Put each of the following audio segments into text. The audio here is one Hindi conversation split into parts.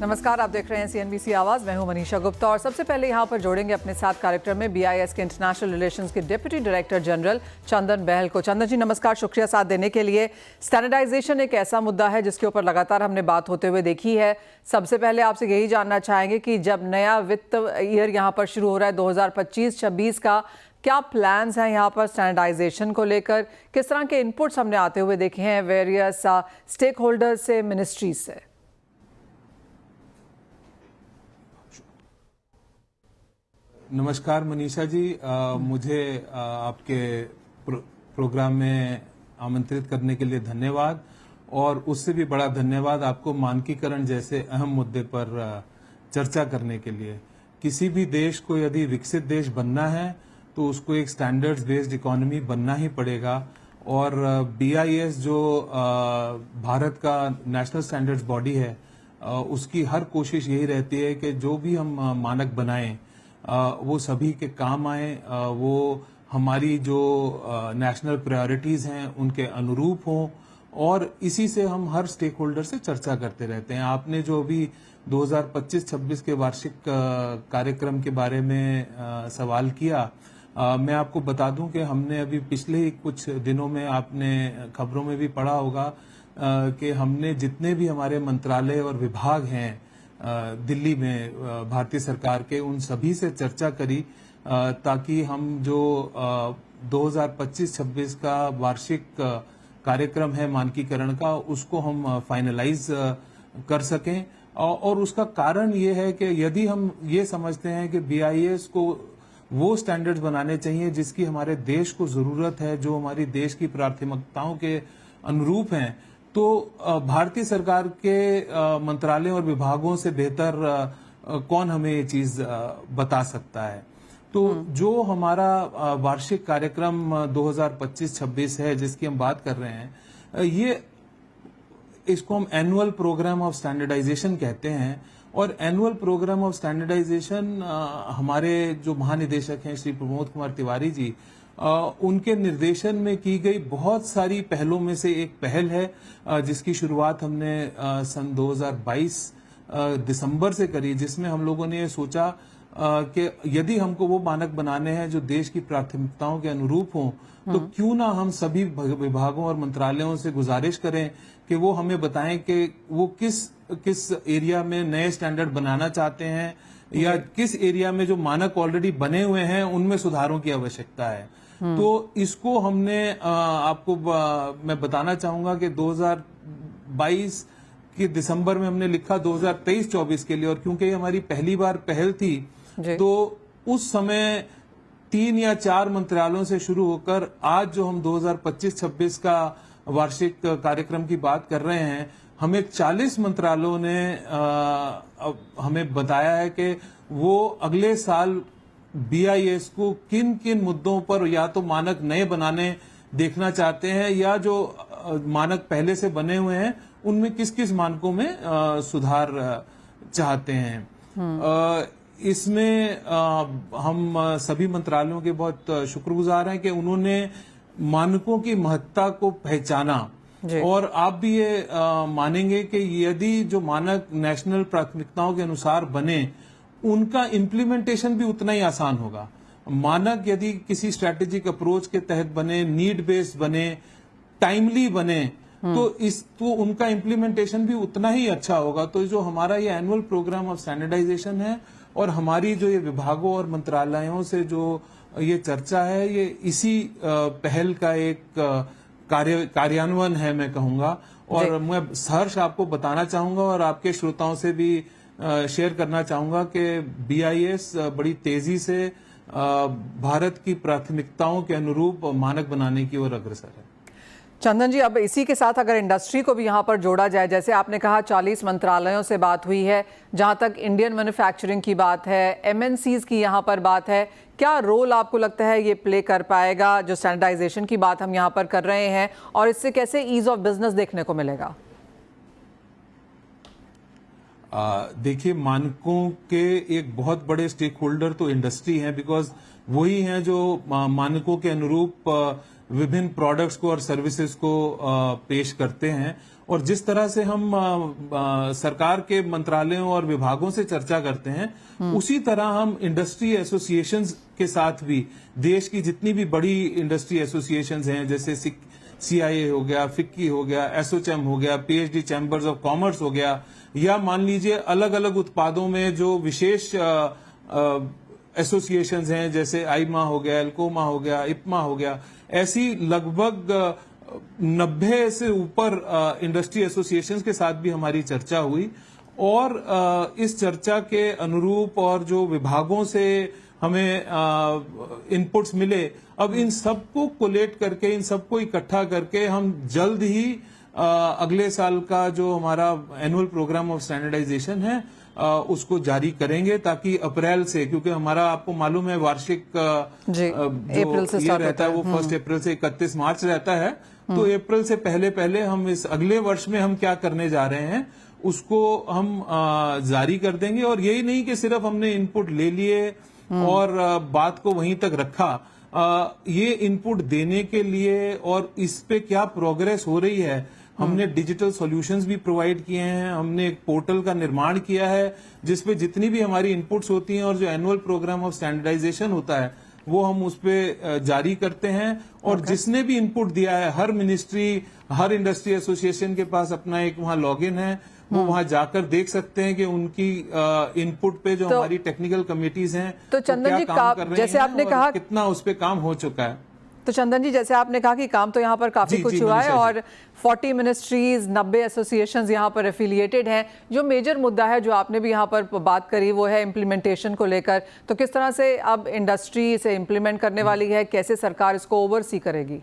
नमस्कार, आप देख रहे हैं CNBC आवाज। मैं हूं मनीषा गुप्ता और सबसे पहले यहां पर जोड़ेंगे अपने साथ कार्यक्रम में BIS के इंटरनेशनल रिलेशंस के डिप्टी डायरेक्टर जनरल चंदन बहल को। चंदन जी नमस्कार, शुक्रिया साथ देने के लिए। स्टैंडर्डाइजेशन एक ऐसा मुद्दा है जिसके ऊपर लगातार हमने बात होते हुए देखी है। सबसे पहले आपसे यही जानना चाहेंगे कि जब नया वित्त ईयर यहाँ पर शुरू हो रहा है 2025-26 का, क्या प्लान्स हैं यहाँ पर स्टैंडर्डाइजेशन को लेकर? किस तरह के इनपुट्स हमने आते हुए देखे हैं वेरियस स्टेक होल्डर्स से, मिनिस्ट्रीज से? नमस्कार मनीषा जी, मुझे आपके प्रोग्राम में आमंत्रित करने के लिए धन्यवाद। और उससे भी बड़ा धन्यवाद आपको मानकीकरण जैसे अहम मुद्दे पर चर्चा करने के लिए। किसी भी देश को यदि विकसित देश बनना है तो उसको एक स्टैंडर्ड्स बेस्ड इकोनॉमी बनना ही पड़ेगा। और BIS जो भारत का नेशनल स्टैंडर्ड्स बॉडी है, उसकी हर कोशिश यही रहती है कि जो भी हम मानक बनाएं वो सभी के काम आए, वो हमारी जो नेशनल प्रायोरिटीज हैं उनके अनुरूप हों। और इसी से हम हर स्टेक होल्डर से चर्चा करते रहते हैं। आपने जो अभी 2025-26 के वार्षिक कार्यक्रम के बारे में सवाल किया, मैं आपको बता दूं कि हमने अभी पिछले ही कुछ दिनों में, आपने खबरों में भी पढ़ा होगा कि हमने जितने भी हमारे मंत्रालय और विभाग हैं दिल्ली में भारतीय सरकार के, उन सभी से चर्चा करी ताकि हम जो 2025-26 का वार्षिक कार्यक्रम है मानकीकरण का, उसको हम फाइनलाइज कर सकें। और उसका कारण ये है कि यदि हम ये समझते हैं कि BIS को वो स्टैंडर्ड्स बनाने चाहिए जिसकी हमारे देश को जरूरत है, जो हमारी देश की प्राथमिकताओं के अनुरूप हैं, तो भारतीय सरकार के मंत्रालयों और विभागों से बेहतर कौन हमें ये चीज बता सकता है। तो जो हमारा वार्षिक कार्यक्रम 2025-26 है जिसकी हम बात कर रहे हैं, ये इसको हम एनुअल प्रोग्राम ऑफ स्टैंडर्डाइजेशन कहते हैं। और एनुअल प्रोग्राम ऑफ स्टैंडर्डाइजेशन हमारे जो महानिदेशक हैं श्री प्रमोद कुमार तिवारी जी, उनके निर्देशन में की गई बहुत सारी पहलों में से एक पहल है जिसकी शुरुआत हमने सन 2022 दिसंबर से करी, जिसमें हम लोगों ने ये सोचा कि यदि हमको वो मानक बनाने हैं जो देश की प्राथमिकताओं के अनुरूप हों, तो क्यों ना हम सभी विभागों और मंत्रालयों से गुजारिश करें कि वो हमें बताएं कि वो किस एरिया में नए स्टैंडर्ड बनाना चाहते हैं, या किस एरिया में जो मानक ऑलरेडी बने हुए हैं उनमें सुधारों की आवश्यकता है। तो इसको हमने आपको मैं बताना चाहूंगा कि 2022 के दिसंबर में हमने लिखा 2023-24 के लिए। और क्योंकि ये हमारी पहली बार पहल थी, तो उस समय 3 या 4 मंत्रालयों से शुरू होकर आज जो हम 2025-26 का वार्षिक कार्यक्रम की बात कर रहे हैं, हमें 40 मंत्रालयों ने हमें बताया है कि वो अगले साल BIS को किन किन मुद्दों पर या तो मानक नए बनाने देखना चाहते हैं, या जो मानक पहले से बने हुए हैं उनमें किस किस मानकों में सुधार चाहते हैं। इसमें हम सभी मंत्रालयों के बहुत शुक्रगुजार हैं कि उन्होंने मानकों की महत्ता को पहचाना। और आप भी ये मानेंगे कि यदि जो मानक नेशनल प्राथमिकताओं के अनुसार बने, उनका इम्प्लीमेंटेशन भी उतना ही आसान होगा। मानक यदि किसी स्ट्रैटेजिक अप्रोच के तहत बने, नीड बेस्ड बने, टाइमली बने, तो उनका इम्प्लीमेंटेशन भी उतना ही अच्छा होगा। तो जो हमारा ये एनुअल प्रोग्राम ऑफ स्टैंडर्डाइजेशन है और हमारी जो ये विभागों और मंत्रालयों से जो ये चर्चा है, ये इसी पहल का एक कार्यान्वयन है, मैं कहूंगा। और मैं सहर्ष आपको बताना चाहूंगा और आपके श्रोताओं से भी शेयर करना चाहूंगा कि BIS बड़ी तेजी से भारत की प्राथमिकताओं के अनुरूप मानक बनाने की ओर अग्रसर है। चंदन जी, अब इसी के साथ अगर इंडस्ट्री को भी यहाँ पर जोड़ा जाए, जैसे आपने कहा 40 मंत्रालयों से बात हुई है, जहाँ तक इंडियन मैन्युफैक्चरिंग की बात है, MNCs की यहाँ पर बात है, क्या रोल आपको लगता है ये प्ले कर पाएगा जो स्टैंडर्डाइजेशन की बात हम यहाँ पर कर रहे हैं, और इससे कैसे ईज ऑफ बिजनेस देखने को मिलेगा? देखिए, मानकों के एक बहुत बड़े स्टेक होल्डर तो इंडस्ट्री हैं, बिकॉज वही हैं जो मानकों के अनुरूप विभिन्न प्रोडक्ट्स को और सर्विसेज को पेश करते हैं। और जिस तरह से हम सरकार के मंत्रालयों और विभागों से चर्चा करते हैं, उसी तरह हम इंडस्ट्री एसोसिएशंस के साथ भी देश की जितनी भी बड़ी इंडस्ट्री एसोसिएशंस हैं, जैसे CIA हो गया, फिक्की हो गया, एसोचैम हो गया, PhD चैम्बर्स ऑफ कॉमर्स हो गया, या मान लीजिए अलग अलग उत्पादों में जो विशेष एसोसिएशंस हैं, जैसे आईमा हो गया, एल्कोमा हो गया, इप्मा हो गया, ऐसी लगभग 90 से ऊपर इंडस्ट्री एसोसिएशंस के साथ भी हमारी चर्चा हुई। और इस चर्चा के अनुरूप और जो विभागों से हमें इनपुट्स मिले, अब इन सबको कोलेट करके, इन सबको इकट्ठा करके हम जल्द ही अगले साल का जो हमारा एनुअल प्रोग्राम ऑफ स्टैंडर्डाइजेशन है उसको जारी करेंगे, ताकि अप्रैल से, क्योंकि हमारा आपको मालूम है वार्षिक जो अप्रैल से ये रहता है वो 1 अप्रैल से 31 मार्च रहता है। तो अप्रैल से पहले पहले हम इस अगले वर्ष में हम क्या करने जा रहे हैं उसको हम जारी कर देंगे। और यही नहीं कि सिर्फ हमने इनपुट ले लिए और बात को वहीं तक रखा, ये इनपुट देने के लिए और इस पे क्या प्रोग्रेस हो रही है, हमने डिजिटल सॉल्यूशंस भी प्रोवाइड किए हैं। हमने एक पोर्टल का निर्माण किया है जिसपे जितनी भी हमारी इनपुट्स होती हैं और जो एनुअल प्रोग्राम ऑफ स्टैंडर्डाइजेशन होता है वो हम उस पे जारी करते हैं। और जिसने भी इनपुट दिया है, हर मिनिस्ट्री, हर इंडस्ट्री एसोसिएशन के पास अपना एक वहां लॉगिन है, वो वहां जाकर देख सकते हैं कि उनकी इनपुट पे जो हमारी टेक्निकल कमिटीज हैं तो चंदन जी, काम कर रही जैसे हैं आपने और कहा कितना उस पे काम हो चुका है। तो चंदन जी, जैसे आपने कहा कि काम तो यहाँ पर काफी कुछ हुआ है और 40 मिनिस्ट्रीज, 90 एसोसिएशंस यहाँ पर एफिलिएटेड हैं। जो मेजर मुद्दा है जो आपने भी यहाँ पर बात करी वो है इम्प्लीमेंटेशन को लेकर। तो किस तरह से अब इंडस्ट्री इसे इम्प्लीमेंट करने वाली है, कैसे सरकार इसको ओवरसी करेगी?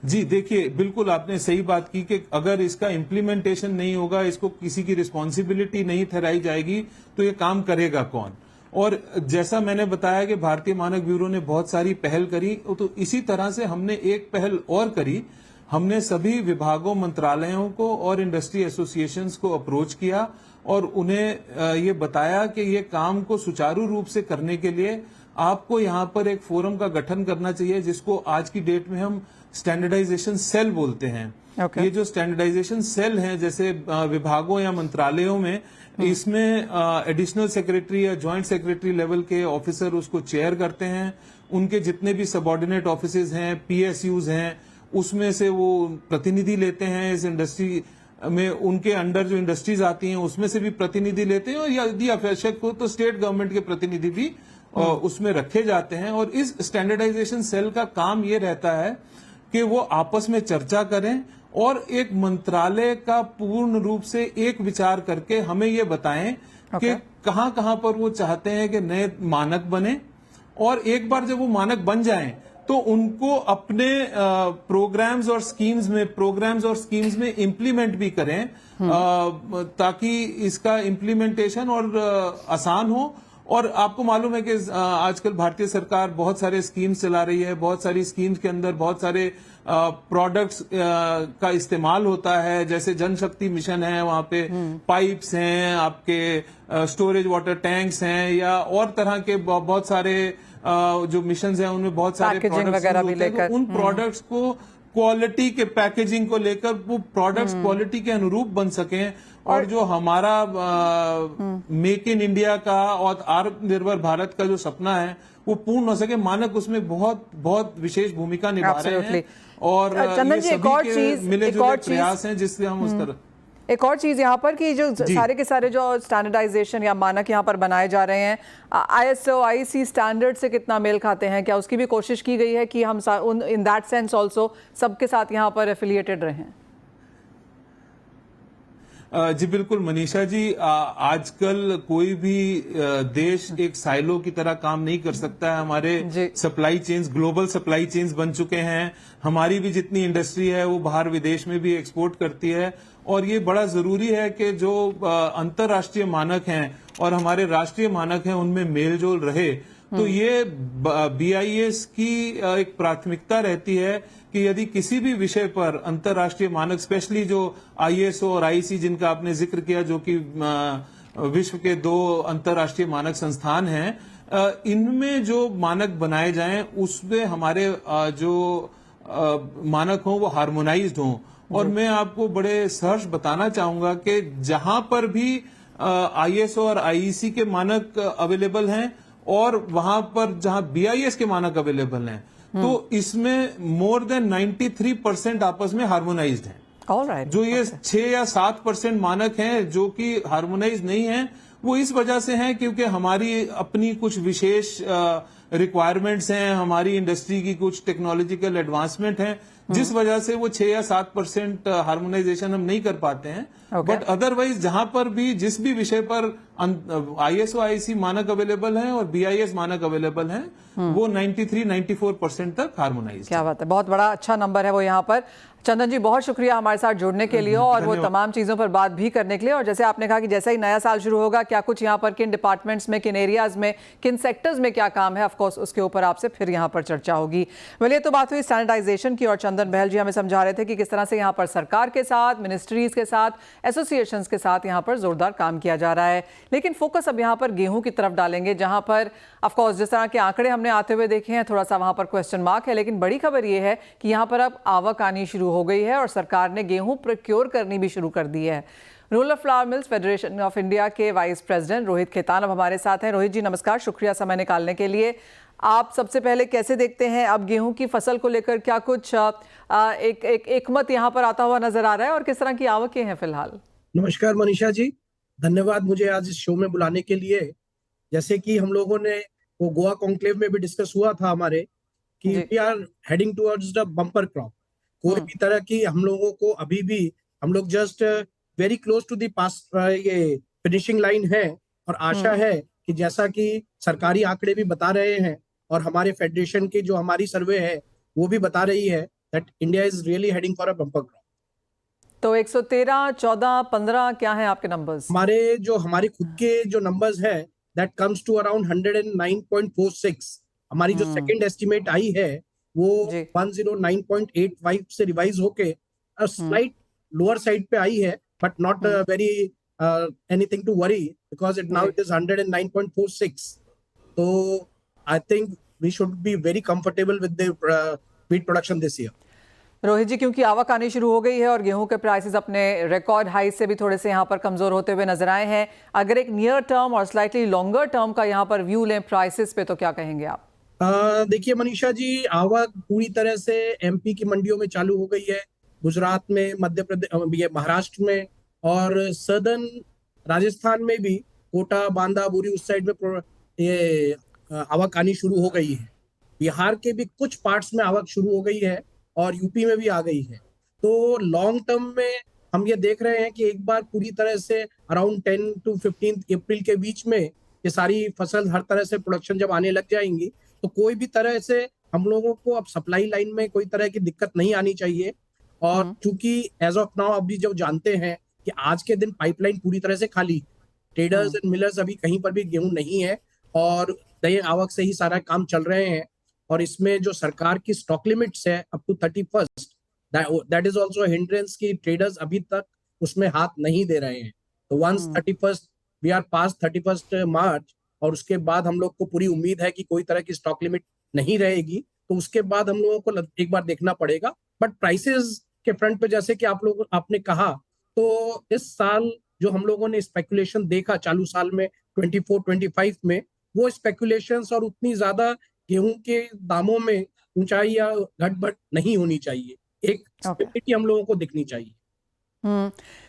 जी देखिए, बिल्कुल आपने सही बात की कि अगर इसका इम्प्लीमेंटेशन नहीं होगा, इसको किसी की रिस्पॉन्सिबिलिटी नहीं ठहराई जाएगी, तो ये काम करेगा कौन। और जैसा मैंने बताया कि भारतीय मानक ब्यूरो ने बहुत सारी पहल करी, तो इसी तरह से हमने एक पहल और करी। हमने सभी विभागों, मंत्रालयों को और इंडस्ट्री एसोसिएशंस को अप्रोच किया और उन्हें ये बताया कि ये काम को सुचारू रूप से करने के लिए आपको यहाँ पर एक फोरम का गठन करना चाहिए, जिसको आज की डेट में हम स्टैंडर्डाइजेशन सेल बोलते हैं। ये जो स्टैंडर्डाइजेशन सेल हैं, जैसे विभागों या मंत्रालयों में, इसमें एडिशनल सेक्रेटरी या जॉइंट सेक्रेटरी लेवल के ऑफिसर उसको चेयर करते हैं। उनके जितने भी सबऑर्डिनेट ऑफिसेज हैं, PSUs हैं, उसमें से वो प्रतिनिधि लेते हैं इस इंडस्ट्री में। उनके अंडर जो इंडस्ट्रीज आती हैं उसमें से भी प्रतिनिधि लेते हैं, और यदि आवश्यक हो तो स्टेट गवर्नमेंट के प्रतिनिधि भी उसमें रखे जाते हैं। और इस स्टैंडर्डाइजेशन सेल का काम ये रहता है कि वो आपस में चर्चा करें और एक मंत्रालय का पूर्ण रूप से एक विचार करके हमें ये बताएं कि कहां कहां पर वो चाहते हैं कि नए मानक बने, और एक बार जब वो मानक बन जाएं तो उनको अपने प्रोग्राम्स और स्कीम्स में इम्प्लीमेंट भी करें, ताकि इसका इम्प्लीमेंटेशन और आसान हो। और आपको मालूम है कि आजकल भारतीय सरकार बहुत सारे स्कीम्स चला रही है। बहुत सारी स्कीम्स के अंदर बहुत सारे प्रोडक्ट्स का इस्तेमाल होता है, जैसे जन शक्ति मिशन है, वहां पे पाइप्स हैं, आपके स्टोरेज वाटर टैंक्स हैं, या और तरह के बहुत सारे जो मिशंस हैं उनमें बहुत सारे प्रोडक्ट्स वगैरह भी लेकर, उन प्रोडक्ट्स को क्वालिटी के पैकेजिंग को लेकर वो प्रोडक्ट्स क्वालिटी के अनुरूप बन सकें, और जो हमारा मेक इन इंडिया का और आत्मनिर्भर भारत का जो सपना है वो पूर्ण हो सके। मानक उसमें बहुत बहुत विशेष भूमिका निभा रहे हैं, और ये सभी के मिले जुले प्रयास हैं जिससे हम उस तरह। एक और चीज यहाँ पर कि जो सारे के सारे जो स्टैंडर्डाइजेशन या मानक यहाँ पर बनाए जा रहे हैं, ISO IEC स्टैंडर्ड से कितना मेल खाते हैं? क्या उसकी भी कोशिश की गई है कि हम इन दैट सेंस ऑल्सो सबके साथ यहाँ पर एफिलिएटेड रहें? जी बिल्कुल मनीषा जी, आजकल कोई भी देश एक साइलो की तरह काम नहीं कर सकता है। हमारे supply chains global supply chains बन चुके हैं। हमारी भी जितनी इंडस्ट्री है वो बाहर विदेश में भी एक्सपोर्ट करती है, और ये बड़ा जरूरी है कि जो अंतर्राष्ट्रीय मानक हैं और हमारे राष्ट्रीय मानक हैं उनमें मेल जोल रहे। तो ये BIS की एक प्राथमिकता रहती है कि यदि किसी भी विषय पर अंतर्राष्ट्रीय मानक, स्पेशली जो ISO और IEC जिनका आपने जिक्र किया, जो कि विश्व के 2 अंतर्राष्ट्रीय मानक संस्थान हैं, इनमें जो मानक बनाए जाएं उसमें हमारे जो मानक हों वो हार्मोनाइज्ड हों। और मैं आपको बड़े सहर्ष बताना चाहूंगा कि जहां पर भी आईएसओ और आईईसी के मानक अवेलेबल हैं और वहां पर जहां बीआईएस के मानक अवेलेबल हैं, तो इसमें मोर देन 93% आपस में हार्मोनाइज्ड हैं। ऑलराइट, जो ये 6 या 7% मानक हैं जो कि हार्मोनाइज नहीं हैं, वो इस वजह से हैं क्योंकि हमारी अपनी कुछ विशेष रिक्वायरमेंट्स हैं, हमारी इंडस्ट्री की कुछ टेक्नोलॉजिकल एडवांसमेंट हैं, जिस वजह से वो 6 या 7% हार्मोनाइजेशन हम नहीं कर पाते हैं। बट अदरवाइज जहां पर भी जिस भी विषय पर आईएसओ आईसी मानक अवेलेबल हैं और बीआईएस मानक अवेलेबल हैं, वो 93-94% तक हार्मोनाइज। क्या बात है, बहुत बड़ा अच्छा नंबर है वो यहाँ पर। चंदन जी, बहुत शुक्रिया हमारे साथ जुड़ने के लिए और वो तमाम चीज़ों पर बात भी करने के लिए। और जैसे आपने कहा कि जैसा ही नया साल शुरू होगा, क्या कुछ यहाँ पर किन डिपार्टमेंट्स में, किन एरियाज में, किन सेक्टर्स में क्या काम है, ऑफ कोर्स उसके ऊपर आपसे फिर यहाँ पर चर्चा होगी। वेल, ये तो बात हुई सैनिटाइजेशन की और चंदन बहल जी हमें समझा रहे थे कि किस तरह से यहाँ पर सरकार के साथ, मिनिस्ट्रीज के साथ, एसोसिएशंस के साथ यहाँ पर जोरदार काम किया जा रहा है। लेकिन फोकस अब यहाँ पर गेहूं की तरफ डालेंगे, जहाँ पर ऑफ कोर्स जिस तरह के आंकड़े हमने आते हुए देखे हैं, थोड़ा सा वहाँ पर क्वेश्चन मार्क है। लेकिन बड़ी खबर ये है कि यहाँ पर अब आवक आनी शुरू हो गई है और सरकार ने गेहूं प्रोक्योर करनी भी शुरू कर दी है। Rural flower mills federation of India के वाइस प्रेसिडेंट रोहित खेतान अब हमारे साथ हैं। रोहित जी नमस्कार, शुक्रिया समय निकालने के लिए। आप सबसे पहले कैसे देखते हैं अब गेहूं की फसल को लेकर, क्या कुछ एक मत यहाँ पर आता हुआ नजर आ रहा है और किस तरह की आवकें हैं फिलहाल? नमस्कार मनीषा जी, धन्यवाद मुझे आज इस शो में बुलाने के लिए। जैसे कि हम लोगों ने वो गोवा कॉन्क्लेव में भी डिस्कस हुआ था हमारे कि we are heading towards the bumper crop. कोई भी तरह की हम लोगों को अभी भी हम लोग just very close to the pass ये फिनिशिंग लाइन है। और आशा है कि जैसा कि सरकारी आंकड़े भी बता रहे हैं और हमारे फेडरेशन की जो हमारी सर्वे है वो भी बता रही है that India is really heading for a bumper crop. तो 113, 14, 15 क्या है आपके नंबर्स? हमारे खुद के जो नंबर्स है दैट कम्स टू अराउंड 109.46। हमारी जो सेकंड एस्टिमेट आई है वो 109.85 से रिवाइज होके स्लाइट लोअर साइड पे आई है, but not very anything to worry because now it is 109.46। तो I think we should be very comfortable with the wheat production this year. Rohit ji, क्योंकि आवक आनी शुरू हो गई है और गेहूं के प्राइसेस अपने रिकॉर्ड हाई से भी थोड़े से यहाँ पर कमजोर होते हुए नजर आए हैं, अगर एक नियर टर्म और स्लाइटली लॉन्गर टर्म का यहाँ पर व्यू लें प्राइसेस पे, तो क्या कहेंगे आप? देखिए मनीषा जी, आवक पूरी तरह से एमपी की मंडियों में चालू हो गई है, गुजरात में, मध्य प्रदेश, ये महाराष्ट्र में और सदर्न राजस्थान में भी कोटा, बांदा, बुरी उस साइड में ये आवक आनी शुरू हो गई है। बिहार के भी कुछ पार्ट्स में आवक शुरू हो गई है और यूपी में भी आ गई है। तो लॉन्ग टर्म में हम ये देख रहे हैं कि एक बार पूरी तरह से अराउंड 10 to 15 अप्रैल के बीच में ये सारी फसल हर तरह से प्रोडक्शन जब आने लग जाएंगी तो कोई भी तरह से हम लोगों को अब सप्लाई लाइन में कोई तरह की दिक्कत नहीं आनी चाहिए। और चूंकि एज ऑफ नाउ अभी जो जानते हैं कि आज के दिन पाइपलाइन पूरी तरह से खाली, ट्रेडर्स एंड मिलर्स अभी कहीं पर भी गेहूं नहीं है और नए आवक से ही सारा काम चल रहे हैं। और इसमें जो सरकार की स्टॉक लिमिट्स है up to 31st, that is also hindrance की ट्रेडर्स अभी तक उसमें हाथ नहीं दे रहे हैं। तो once 31st we are pass 31st March और उसके बाद हम लोग को पूरी उम्मीद है कि कोई तरह की स्टॉक लिमिट नहीं रहेगी, तो उसके बाद हम लोगों को एक बार देखना पड़ेगा। बट प्राइसेस के फ्रंट पे जैसे कि आपने कहा, तो इस साल जो हम लोगों ने स्पेकुलेशन देखा चालू साल में 24-25 में, वो स्पेकुलेशंस और उतनी ज्यादा गेहूं के दामों में ऊंचाई या घटबढ़ नहीं होनी चाहिए, एक स्टेबिलिटी हम लोगों को दिखनी चाहिए।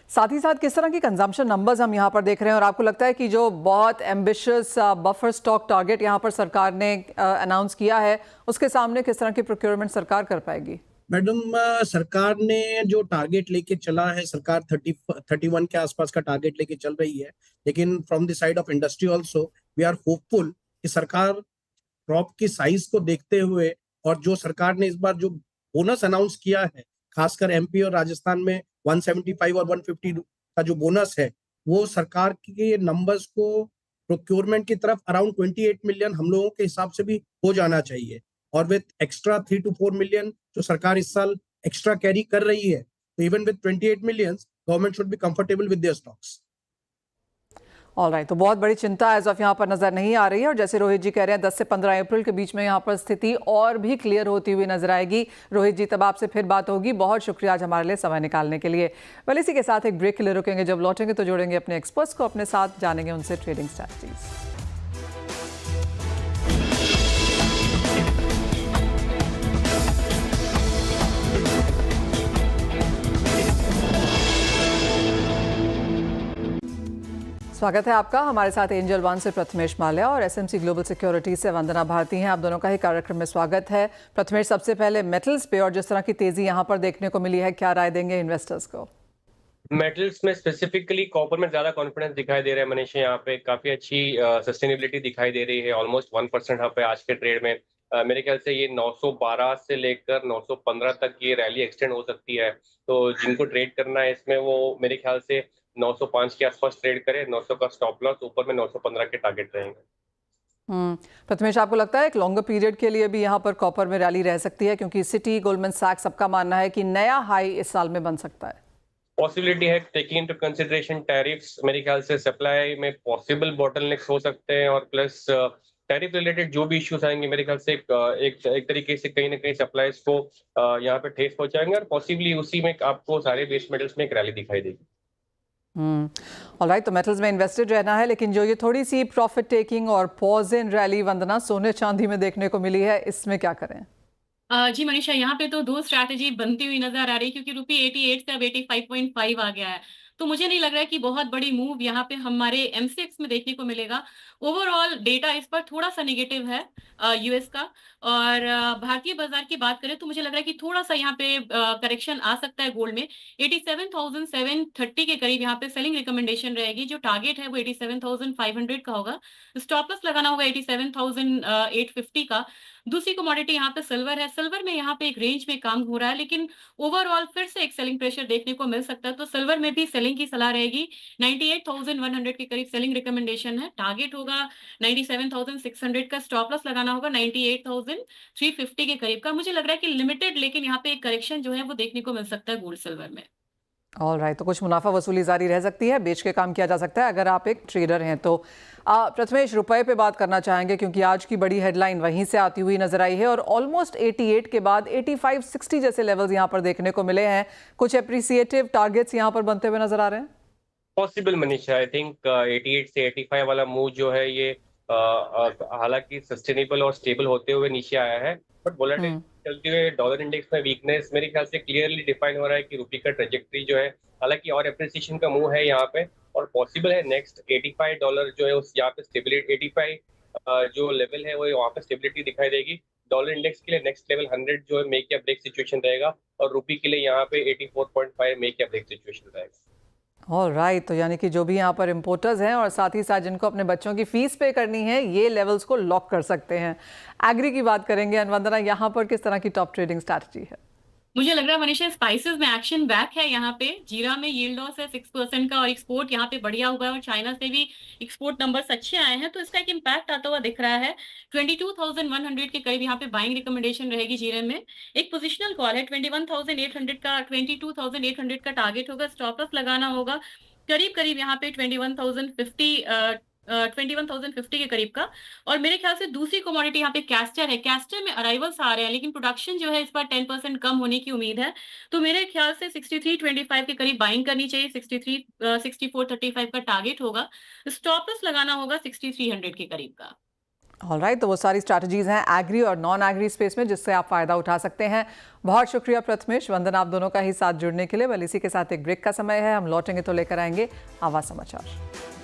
साथ ही साथ किस तरह की कंजम्पशन नंबर्स हम यहाँ पर देख रहे हैं और आपको लगता है कि जो बहुत एम्बिशियस बफर स्टॉक टारगेट यहाँ पर सरकार ने अनाउंस किया है उसके सामने किस तरह की प्रोक्योरमेंट सरकार कर पाएगी? मैडम, सरकार ने जो टारगेट लेके चला है, सरकार 31 के आसपास का टारगेट लेके चल रही है, लेकिन from the side of industry also we are hopeful कि सरकार क्रॉप की साइज को देखते हुए और जो सरकार ने इस बार जो बोनस अनाउंस किया है, खासकर एमपी और राजस्थान में 175 और 150 का जो बोनस है, वो सरकार के नंबर्स को प्रोक्योरमेंट की तरफ अराउंड 28 मिलियन हम लोगों के हिसाब से भी हो जाना चाहिए। और विद एक्स्ट्रा 3 to 4 मिलियन जो सरकार इस साल एक्स्ट्रा कैरी कर रही है, तो even with 28 million government should be comfortable with their stocks. Alright, तो बहुत बड़ी चिंता एज ऑफ यहाँ पर नजर नहीं आ रही है और जैसे रोहित जी कह रहे हैं 10 से 15 अप्रैल के बीच में यहाँ पर स्थिति और भी क्लियर होती हुई नजर आएगी। रोहित जी, तब आपसे फिर बात होगी। बहुत शुक्रिया आज हमारे लिए समय निकालने के लिए। वेल, इसी के साथ एक ब्रेक के लिए रुकेंगे। जब लौटेंगे तो जोड़ेंगे अपने एक्सपर्ट्स को अपने साथ, जानेंगे उनसे ट्रेडिंग स्ट्रैटेजीज। स्वागत है आपका। हमारे साथ एंजल वन से प्रथमेश माल्या और एसएमसी ग्लोबल सिक्योरिटी से वंदना भारती हैं। आप दोनों का ही कार्यक्रम में स्वागत है। प्रथमेश, सबसे पहले मेटल्स पे और जिस तरह की तेजी यहां पर देखने को मिली है, क्या राय देंगे इन्वेस्टर्स को? मेटल्स में स्पेसिफिकली कॉपर में ज्यादा कॉन्फिडेंस दिखाई दे रहा है मनीष। यहाँ पे काफी अच्छी सस्टेनेबिलिटी दिखाई दे रही है। ऑलमोस्ट 1% यहाँ पे आज के ट्रेड में मेरे ख्याल से ये 912 से लेकर 915 तक ये रैली एक्सटेंड हो सकती है। तो जिनको ट्रेड करना है इसमें, वो मेरे ख्याल से 905 के आसपास ट्रेड करे। 900 का स्टॉप लॉस, ऊपर में 915 के टारगेट रहेंगे। प्रथमेश, आपको लगता है एक लॉन्गर पीरियड के लिए भी यहाँ पर कॉपर में रैली रह सकती है, क्योंकि सिटी, गोल्डमैन सैक्स, सबका मानना है कि नया हाई इस साल में बन सकता है? पॉसिबिलिटी है, टेकिंग इनटू कंसिडरेशन टैरिफ्स। मेरे ख्याल से सप्लाई में पॉसिबल बॉटलनेक्स हो सकते हैं और प्लस टैरिफ रिलेटेड जो भी इश्यूज आएंगे, मेरे ख्याल से एक तरीके से कहीं ना कहीं सप्लाईज को यहाँ पे ठेस पहुंचाएंगे और पॉसिबली उसी में आपको सारे बेस मेटल्स में एक रैली दिखाई देगी। ऑलराइट, तो मेटल्स में इन्वेस्टेड रहना है, लेकिन जो ये थोड़ी सी प्रॉफिट टेकिंग और पॉज इन रैली वंदना सोने चांदी में देखने को मिली है, इसमें क्या करें? जी मनीषा, यहाँ पे तो दो स्ट्रैटेजी बनती हुई नजर आ रही है, क्योंकि रुपये 88 से अब 85.5 आ गया है। तो मुझे नहीं लग रहा है कि बहुत बड़ी मूव यहाँ पे हमारे एमसीएक्स में देखने को मिलेगा। ओवरऑल डेटा इस पर थोड़ा सा नेगेटिव है यूएस का। और भारतीय बाजार की बात करें तो मुझे लग रहा है कि थोड़ा सा यहाँ पे करेक्शन आ सकता है गोल्ड में। 87,730 के करीब यहाँ पे सेलिंग रिकमेंडेशन रहेगी। जो टारगेट है वो 87,500 का होगा। स्टॉप लॉस लगाना होगा 87,850 का। दूसरी कमोडिटी यहाँ पे सिल्वर है। सिल्वर में यहाँ पे एक रेंज में काम हो रहा है, लेकिन ओवरऑल फिर से एक सेलिंग प्रेशर देखने को मिल सकता है। तो सिल्वर में भी सेलिंग की सलाह रहेगी। 98,100 के करीब सेलिंग रिकमेंडेशन है। टारगेट होगा 97,600 का। स्टॉप लॉस लगाना होगा 98,350 के करीब का। मुझे लग रहा है कि लिमिटेड, लेकिन यहाँ पे एक करेक्शन जो है वो देखने को मिल सकता है गोल्ड सिल्वर में। ऑलराइट, तो कुछ मुनाफा वसूली जारी रह सकती है, बेच के काम किया जा सकता है अगर आप एक ट्रेडर हैं तो। प्रथमेश, रुपए पे बात करना चाहेंगे, क्योंकि आज की बड़ी हेडलाइन वहीं से आती हुई नजर आई है और ऑलमोस्ट 88 के बाद 85-60 जैसे लेवल्स यहाँ पर देखने को मिले हैं। कुछ एप्रिसिएटिव टारगेट्स यहाँ पर बनते हुए नजर आ रहे हैं? पॉसिबल मनीषा, आई थिंक 88 से 85 वाला मूव जो है ये हालांकि सस्टेनेबल और स्टेबल होते हुए नीचे आया है, बट वोलेटिलिटी चलते हुए डॉलर इंडेक्स में वीकनेस मेरे ख्याल से क्लियरली डिफाइन हो रहा है कि रुपये का ट्रेजेक्ट्री जो है, हालांकि और एप्रिसिएशन का मूव है यहाँ पे और पॉसिबल है नेक्स्ट $85 जो है उस यहाँ पे स्टेबिलिटी 85 जो लेवल है वो वहाँ पे स्टेबिलिटी दिखाई देगी। डॉलर इंडेक्स के लिए नेक्स्ट लेवल 100 जो है मेक या ब्रेक सिचुएशन रहेगा और रुपये के लिए यहाँ पे 84.5 मेक या ब्रेक सिचुएशन रहेगा। ऑलराइट, तो यानी कि जो भी यहाँ पर इम्पोर्टर्स हैं और साथ ही साथ जिनको अपने बच्चों की फीस पे करनी है, ये लेवल्स को लॉक कर सकते हैं। एग्री की बात करेंगे वंदना, यहाँ पर किस तरह की टॉप ट्रेडिंग स्ट्रैटेजी है? मुझे लग रहा है मनीषा स्पाइसेस में एक्शन बैक है। यहाँ पे जीरा में यील्ड लॉस है 6% का और एक्सपोर्ट यहाँ पे बढ़िया हुआ है और चाइना से भी एक्सपोर्ट नंबर्स अच्छे आए हैं, तो इसका एक इम्पैक्ट आता हुआ दिख रहा है। 22,100 के करीब यहाँ पे बाइंग रिकमेंडेशन रहेगी जीरे में। एक पोजिशनल कॉल है 21,800 का। 22,800 का टारगेट होगा। स्टॉप लॉस लगाना होगा करीब करीब यहाँ पे 21,050 के करीब का। और मेरे ख्याल से दूसरी कमोडिटी यहाँ पे कैस्टर है। कैस्टर में अराइवल्स आ रहे हैं, लेकिन प्रोडक्शन जो है इस बार 10% कम होने की उम्मीद है। तो मेरे ख्याल से 63.25 के करीब बाइंग करनी चाहिए। 64.35 का टारगेट होगा। स्टॉप लॉस लगाना होगा 6300 के करीब का। ऑलराइट, तो वो सारी स्ट्रैटेजीज हैं एग्री और नॉन एग्री स्पेस में, जिससे आप फायदा उठा सकते हैं। बहुत शुक्रिया प्रथमेश, वंदना, आप दोनों का ही साथ जुड़ने के लिए। इसी के साथ एक ब्रेक का समय है। हम लौटेंगे तो लेकर आएंगे आवाज समाचार।